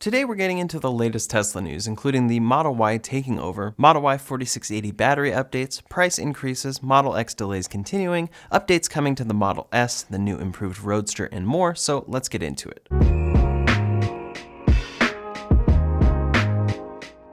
Today we're getting into the latest Tesla news, including the Model Y taking over, Model Y 4680 battery updates, price increases, Model X delays continuing, updates coming to the Model S, the new improved Roadster, and more, so let's get into it.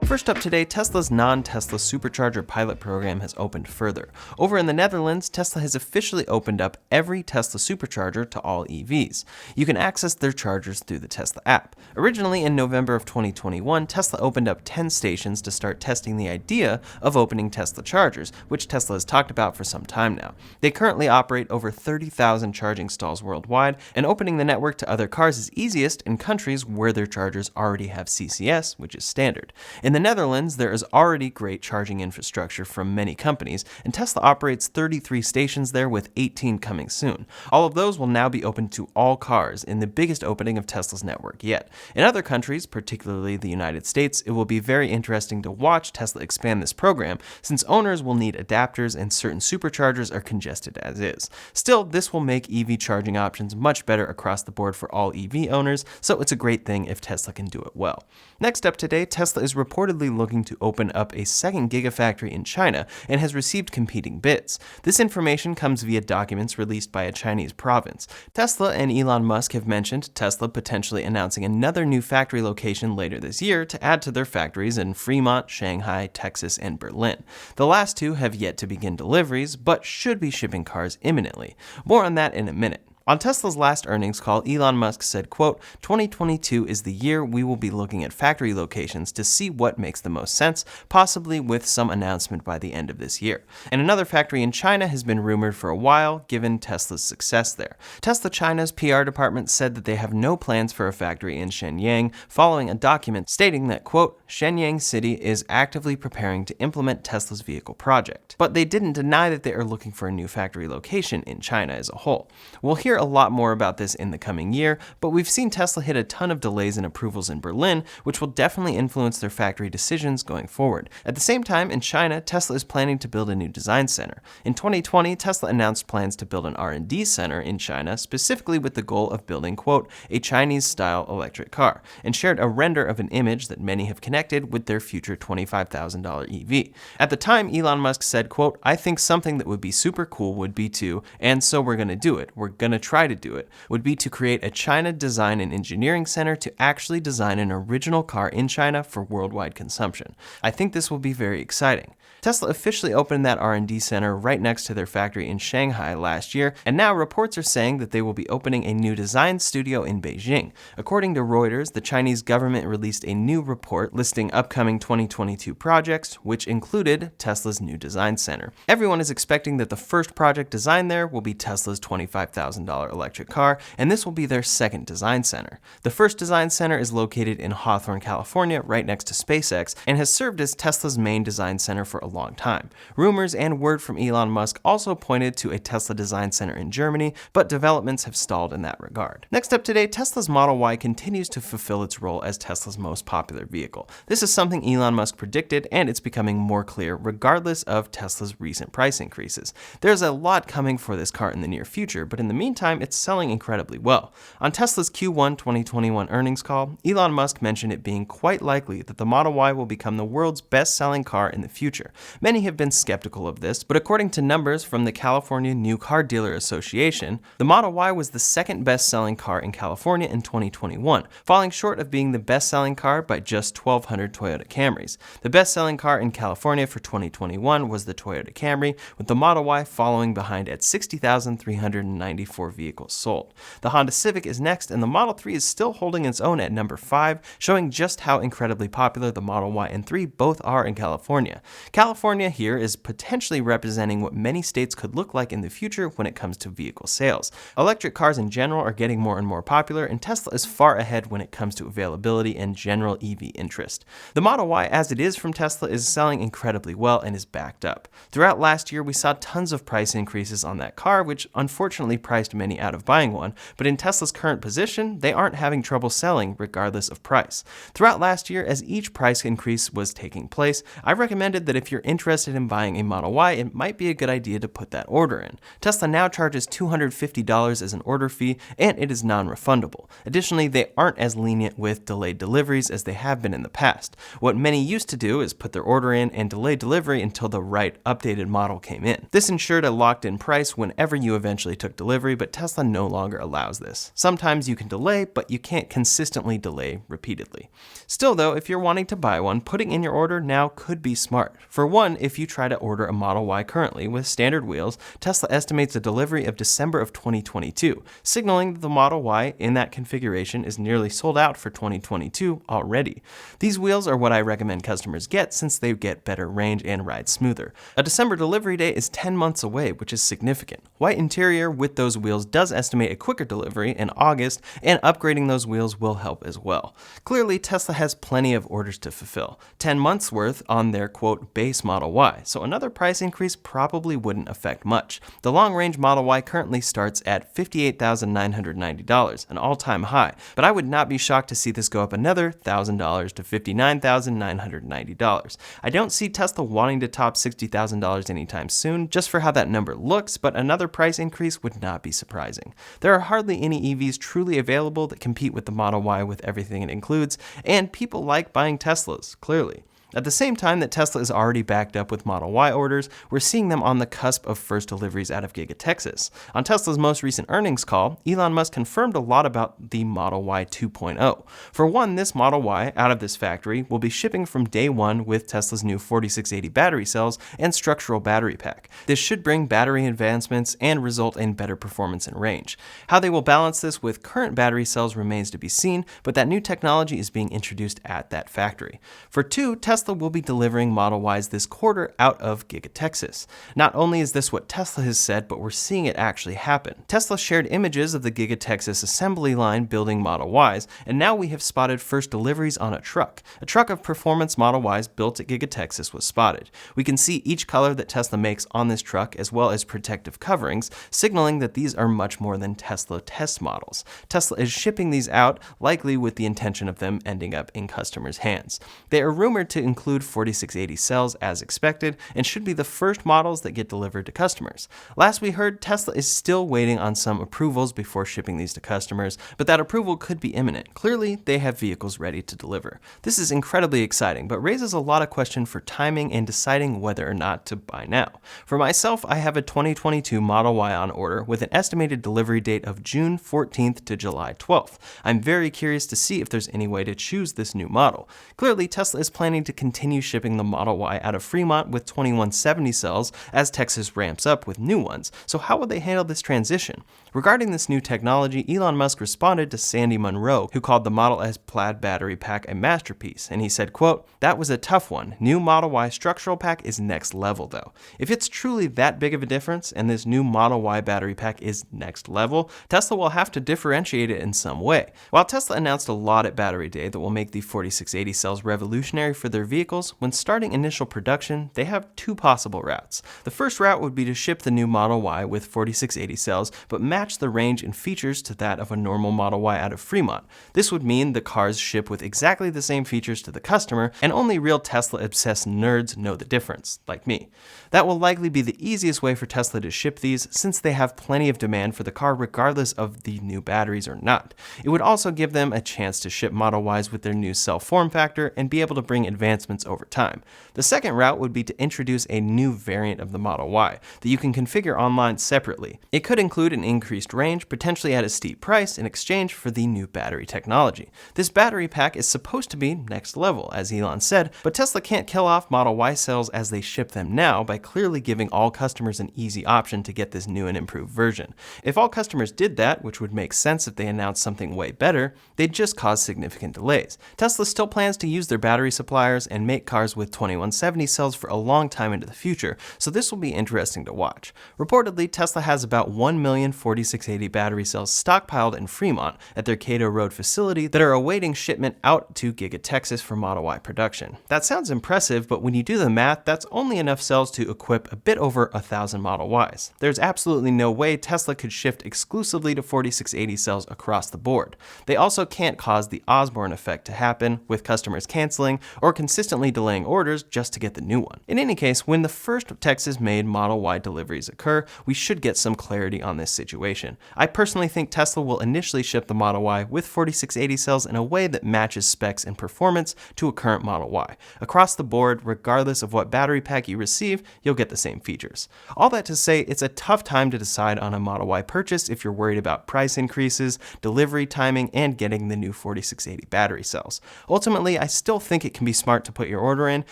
First up today, Tesla's non-Tesla Supercharger pilot program has opened further. Over in the Netherlands, Tesla has officially opened up every Tesla Supercharger to all EVs. You can access their chargers through the Tesla app. Originally, in November of 2021, Tesla opened up 10 stations to start testing the idea of opening Tesla chargers, which Tesla has talked about for some time now. They currently operate over 30,000 charging stalls worldwide, and opening the network to other cars is easiest in countries where their chargers already have CCS, which is standard. In the Netherlands, there is already great charging infrastructure from many companies, and Tesla operates 33 stations there with 18 coming soon. All of those will now be open to all cars in the biggest opening of Tesla's network yet. In other countries, particularly the United States, it will be very interesting to watch Tesla expand this program, since owners will need adapters and certain superchargers are congested as is. Still, this will make EV charging options much better across the board for all EV owners, so it's a great thing if Tesla can do it well. Next up today, Tesla is reportedly looking to open up a second Gigafactory in China and has received competing bids. This information comes via documents released by a Chinese province. Tesla and Elon Musk have mentioned Tesla potentially announcing another new factory location later this year to add to their factories in Fremont, Shanghai, Texas, and Berlin. The last two have yet to begin deliveries, but should be shipping cars imminently. More on that in a minute. On Tesla's last earnings call, Elon Musk said, quote, 2022 is the year we will be looking at factory locations to see what makes the most sense, possibly with some announcement by the end of this year. And another factory in China has been rumored for a while, given Tesla's success there. Tesla China's PR department said that they have no plans for a factory in Shenyang, following a document stating that, quote, Shenyang City is actively preparing to implement Tesla's vehicle project. But they didn't deny that they are looking for a new factory location in China as a whole. We'll hear a lot more about this in the coming year, but we've seen Tesla hit a ton of delays and approvals in Berlin, which will definitely influence their factory decisions going forward. At the same time, in China, Tesla is planning to build a new design center. In 2020, Tesla announced plans to build an R&D center in China, specifically with the goal of building, quote, a Chinese-style electric car, and shared a render of an image that many have connected with their future $25,000 EV. At the time, Elon Musk said, quote, I think something that would be super cool would be to, and so we're going to do it, we're going to try to do it, would be to create a China Design and Engineering Center to actually design an original car in China for worldwide consumption. I think this will be very exciting. Tesla officially opened that R&D center right next to their factory in Shanghai last year, and now reports are saying that they will be opening a new design studio in Beijing. According to Reuters, the Chinese government released a new report listing upcoming 2022 projects, which included Tesla's new design center. Everyone is expecting that the first project designed there will be Tesla's $25,000 electric car, and this will be their second design center. The first design center is located in Hawthorne, California, right next to SpaceX, and has served as Tesla's main design center for a long time. Rumors and word from Elon Musk also pointed to a Tesla design center in Germany, but developments have stalled in that regard. Next up today, Tesla's Model Y continues to fulfill its role as Tesla's most popular vehicle. This is something Elon Musk predicted, and it's becoming more clear regardless of Tesla's recent price increases. There's a lot coming for this car in the near future, but in the meantime, it's selling incredibly well. On Tesla's Q1 2021 earnings call, Elon Musk mentioned it being quite likely that the Model Y will become the world's best-selling car in the future. Many have been skeptical of this, but according to numbers from the California New Car Dealer Association, the Model Y was the second best-selling car in California in 2021, falling short of being the best-selling car by just 1,200 Toyota Camrys. The best-selling car in California for 2021 was the Toyota Camry, with the Model Y following behind at 60,394 vehicles sold. The Honda Civic is next, and the Model 3 is still holding its own at number 5, showing just how incredibly popular the Model Y and 3 both are in California. California here is potentially representing what many states could look like in the future when it comes to vehicle sales. Electric cars in general are getting more and more popular, and Tesla is far ahead when it comes to availability and general EV interest. The Model Y, as it is from Tesla, is selling incredibly well and is backed up. Throughout last year, we saw tons of price increases on that car, which unfortunately priced many out of buying one, but in Tesla's current position, they aren't having trouble selling regardless of price. Throughout last year, as each price increase was taking place, I recommended that if you're interested in buying a Model Y, it might be a good idea to put that order in. Tesla now charges $250 as an order fee, and it is non-refundable. Additionally, they aren't as lenient with delayed deliveries as they have been in the past. What many used to do is put their order in and delay delivery until the right updated model came in. This ensured a locked-in price whenever you eventually took delivery, but Tesla no longer allows this. Sometimes you can delay, but you can't consistently delay repeatedly. Still though, if you're wanting to buy one, putting in your order now could be smart. For one, if you try to order a Model Y currently with standard wheels, Tesla estimates a delivery of December of 2022, signaling that the Model Y in that configuration is nearly sold out for 2022 already. These wheels are what I recommend customers get since they get better range and ride smoother. A December delivery date is 10 months away, which is significant. White interior with those wheels does estimate a quicker delivery in August, and upgrading those wheels will help as well. Clearly, Tesla has plenty of orders to fulfill, 10 months worth on their quote base Model Y, so another price increase probably wouldn't affect much. The long-range Model Y currently starts at $58,990, an all-time high, but I would not be shocked to see this go up another $1,000 to $59,990. I don't see Tesla wanting to top $60,000 anytime soon, just for how that number looks, but another price increase would not be surprising. There are hardly any EVs truly available that compete with the Model Y with everything it includes, and people like buying Teslas, clearly. At the same time that Tesla is already backed up with Model Y orders, we're seeing them on the cusp of first deliveries out of Giga, Texas. On Tesla's most recent earnings call, Elon Musk confirmed a lot about the Model Y 2.0. For one, this Model Y out of this factory will be shipping from day one with Tesla's new 4680 battery cells and structural battery pack. This should bring battery advancements and result in better performance and range. How they will balance this with current battery cells remains to be seen, but that new technology is being introduced at that factory. For two, Tesla will be delivering Model Ys this quarter out of Giga, Texas. Not only is this what Tesla has said, but we're seeing it actually happen. Tesla shared images of the Giga, Texas assembly line building Model Ys, and now we have spotted first deliveries on a truck. A truck of performance Model Ys built at Giga, Texas was spotted. We can see each color that Tesla makes on this truck as well as protective coverings, signaling that these are much more than Tesla test models. Tesla is shipping these out, likely with the intention of them ending up in customers' hands. They are rumored to include 4680 cells as expected and should be the first models that get delivered to customers. Last we heard, Tesla is still waiting on some approvals before shipping these to customers, but that approval could be imminent. Clearly, they have vehicles ready to deliver. This is incredibly exciting, but raises a lot of questions for timing and deciding whether or not to buy now. For myself, I have a 2022 Model Y on order with an estimated delivery date of June 14th to July 12th. I'm very curious to see if there's any way to choose this new model. Clearly, Tesla is planning to continue shipping the Model Y out of Fremont with 2170 cells as Texas ramps up with new ones. So how will they handle this transition? Regarding this new technology, Elon Musk responded to Sandy Munro, who called the Model S Plaid battery pack a masterpiece, and he said, quote, "That was a tough one. New Model Y structural pack is next level though. If it's truly that big of a difference and this new Model Y battery pack is next level, Tesla will have to differentiate it in some way." While Tesla announced a lot at Battery Day that will make the 4680 cells revolutionary for their vehicles, when starting initial production, they have two possible routes. The first route would be to ship the new Model Y with 4680 cells, but match the range and features to that of a normal Model Y out of Fremont. This would mean the cars ship with exactly the same features to the customer, and only real Tesla-obsessed nerds know the difference, like me. That will likely be the easiest way for Tesla to ship these, since they have plenty of demand for the car regardless of the new batteries or not. It would also give them a chance to ship Model Ys with their new cell form factor and be able to bring advancements over time. The second route would be to introduce a new variant of the Model Y that you can configure online separately. It could include an increased range, potentially at a steep price, in exchange for the new battery technology. This battery pack is supposed to be next level, as Elon said, but Tesla can't kill off Model Y cells as they ship them now by clearly giving all customers an easy option to get this new and improved version. If all customers did that, which would make sense if they announced something way better, they'd just cause significant delays. Tesla still plans to use their battery suppliers and make cars with 2170 cells for a long time into the future, so this will be interesting to watch. Reportedly, Tesla has about 1 million 4680 battery cells stockpiled in Fremont at their Cato Road facility that are awaiting shipment out to Giga, Texas for Model Y production. That sounds impressive, but when you do the math, that's only enough cells to equip a bit over 1,000 Model Ys. There's absolutely no way Tesla could shift exclusively to 4680 cells across the board. They also can't cause the Osborne effect to happen, with customers canceling or consistently delaying orders just to get the new one. In any case, when the first Texas-made Model Y deliveries occur, we should get some clarity on this situation. I personally think Tesla will initially ship the Model Y with 4680 cells in a way that matches specs and performance to a current Model Y. Across the board, regardless of what battery pack you receive, you'll get the same features. All that to say, it's a tough time to decide on a Model Y purchase if you're worried about price increases, delivery timing, and getting the new 4680 battery cells. Ultimately, I still think it can be smart to put your order in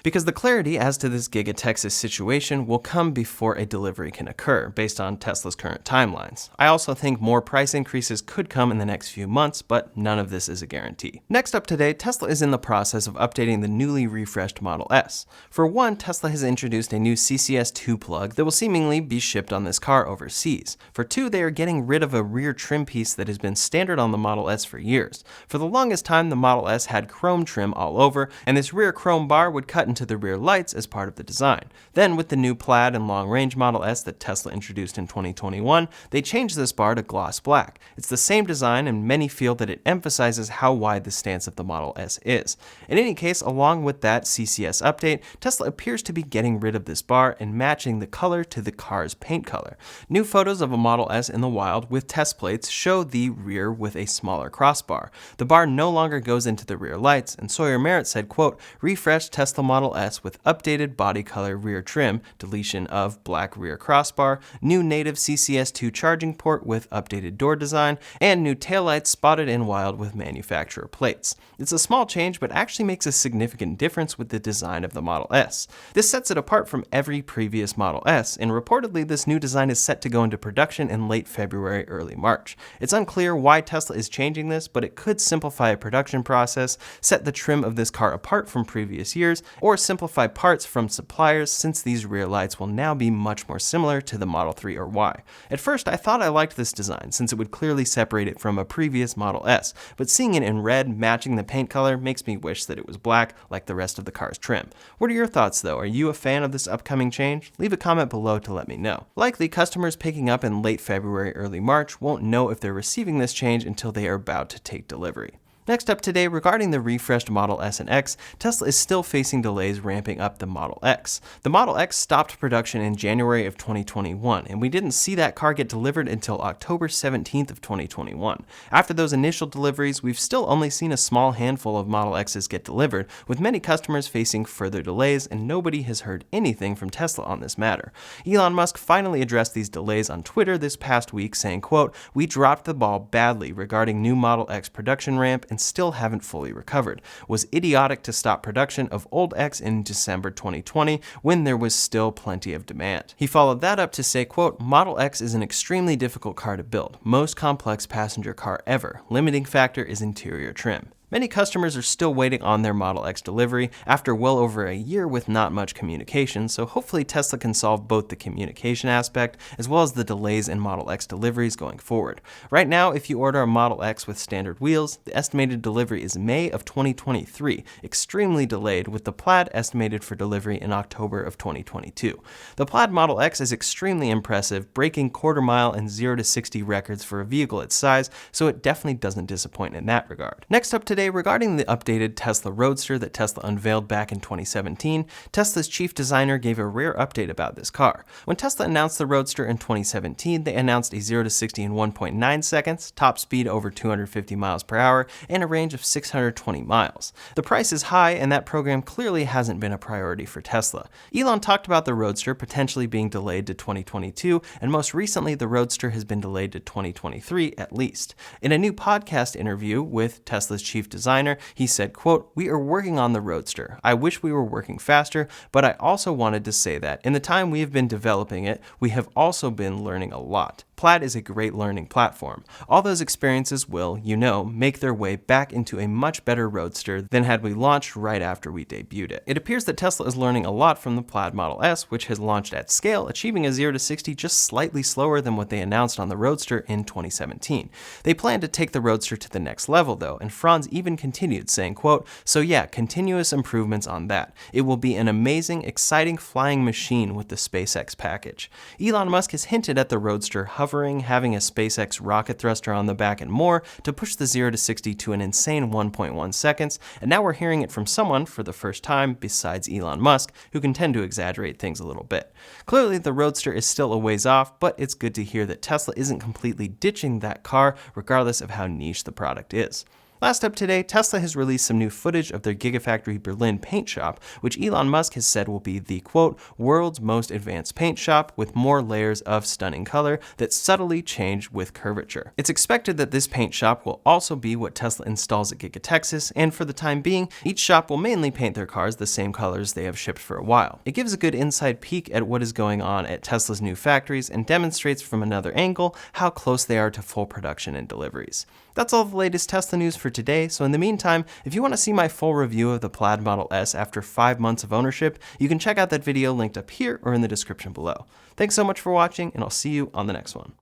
because the clarity as to this Giga Texas situation will come before a delivery can occur, based on Tesla's current timelines. I also think more price increases could come in the next few months, but none of this is a guarantee. Next up today, Tesla is in the process of updating the newly refreshed Model S. For one, Tesla has introduced a new CCS2 plug that will seemingly be shipped on this car overseas. For two, they are getting rid of a rear trim piece that has been standard on the Model S for years. For the longest time, the Model S had chrome trim all over, and this rear chrome bar would cut into the rear lights as part of the design. Then, with the new plaid and long-range Model S that Tesla introduced in 2021, they changed this bar to gloss black. It's the same design, and many feel that it emphasizes how wide the stance of the Model S is. In any case, along with that CCS update, Tesla appears to be getting rid of this bar and matching the color to the car's paint color. New photos of a Model S in the wild with test plates show the rear with a smaller crossbar. The bar no longer goes into the rear lights, and Sawyer Merritt said, quote, "Refreshed Tesla Model S with updated body color rear trim, deletion of black rear crossbar, new native CCS2 charging port with updated door design, and new taillights spotted in wild with manufacturer plates." It's a small change, but actually makes a significant difference with the design of the Model S. This sets it apart from every previous Model S, and reportedly this new design is set to go into production in late February, early March. It's unclear why Tesla is changing this, but it could simplify a production process, set the trim of this car apart from previous years, or simplify parts from suppliers since these rear lights will now be much more similar to the Model 3 or Y. At first, I thought I liked this design since it would clearly separate it from a previous Model S, but seeing it in red matching the paint color makes me wish that it was black like the rest of the car's trim. What are your thoughts though? Are you a fan of this upcoming change? Leave a comment below to let me know. Likely, customers picking up in late February, early March won't know if they're receiving this change until they are about to take delivery. Next up today, regarding the refreshed Model S and X, Tesla is still facing delays ramping up the Model X. The Model X stopped production in January of 2021, and we didn't see that car get delivered until October 17th of 2021. After those initial deliveries, we've still only seen a small handful of Model X's get delivered, with many customers facing further delays, and nobody has heard anything from Tesla on this matter. Elon Musk finally addressed these delays on Twitter this past week, saying, quote, "We dropped the ball badly regarding new Model X production ramp and still haven't fully recovered. Was idiotic to stop production of old X in December 2020 when there was still plenty of demand." He followed that up to say, quote, "Model X is an extremely difficult car to build, most complex passenger car ever. Limiting factor is interior trim." Many customers are still waiting on their Model X delivery after well over a year with not much communication, so hopefully Tesla can solve both the communication aspect as well as the delays in Model X deliveries going forward. Right now, if you order a Model X with standard wheels, the estimated delivery is May of 2023, extremely delayed, with the Plaid estimated for delivery in October of 2022. The Plaid Model X is extremely impressive, breaking quarter mile and 0 to 60 records for a vehicle its size, so it definitely doesn't disappoint in that regard. Next up today, regarding the updated Tesla Roadster that Tesla unveiled back in 2017, Tesla's chief designer gave a rare update about this car. When Tesla announced the Roadster in 2017, they announced a 0 to 60 in 1.9 seconds, top speed over 250 miles per hour, and a range of 620 miles. The price is high, and that program clearly hasn't been a priority for Tesla. Elon talked about the Roadster potentially being delayed to 2022, and most recently the Roadster has been delayed to 2023 at least. In a new podcast interview with Tesla's chief designer, he said, quote, "We are working on the Roadster. I wish we were working faster, but I also wanted to say that in the time we have been developing it, we have also been learning a lot. Plaid is a great learning platform. All those experiences will, make their way back into a much better Roadster than had we launched right after we debuted it. It appears that Tesla is learning a lot from the Plaid Model S, which has launched at scale, achieving a 0 to 60 just slightly slower than what they announced on the Roadster in 2017. They plan to take the Roadster to the next level though, and Franz even continued saying, quote, "So yeah, continuous improvements on that. It will be an amazing, exciting flying machine with the SpaceX package." Elon Musk has hinted at the Roadster hovering, having a SpaceX rocket thruster on the back and more to push the 0 to 60 to an insane 1.1 seconds, and now we're hearing it from someone for the first time besides Elon Musk, who can tend to exaggerate things a little bit. Clearly, the Roadster is still a ways off, but it's good to hear that Tesla isn't completely ditching that car, regardless of how niche the product is. Last up today, Tesla has released some new footage of their Gigafactory Berlin paint shop, which Elon Musk has said will be the, quote, "world's most advanced paint shop with more layers of stunning color that subtly change with curvature." It's expected that this paint shop will also be what Tesla installs at Giga Texas, and for the time being, each shop will mainly paint their cars the same colors they have shipped for a while. It gives a good inside peek at what is going on at Tesla's new factories and demonstrates from another angle how close they are to full production and deliveries. That's all the latest Tesla news for today, so in the meantime, if you want to see my full review of the Plaid Model S after 5 months of ownership, you can check out that video linked up here or in the description below. Thanks so much for watching, and I'll see you on the next one.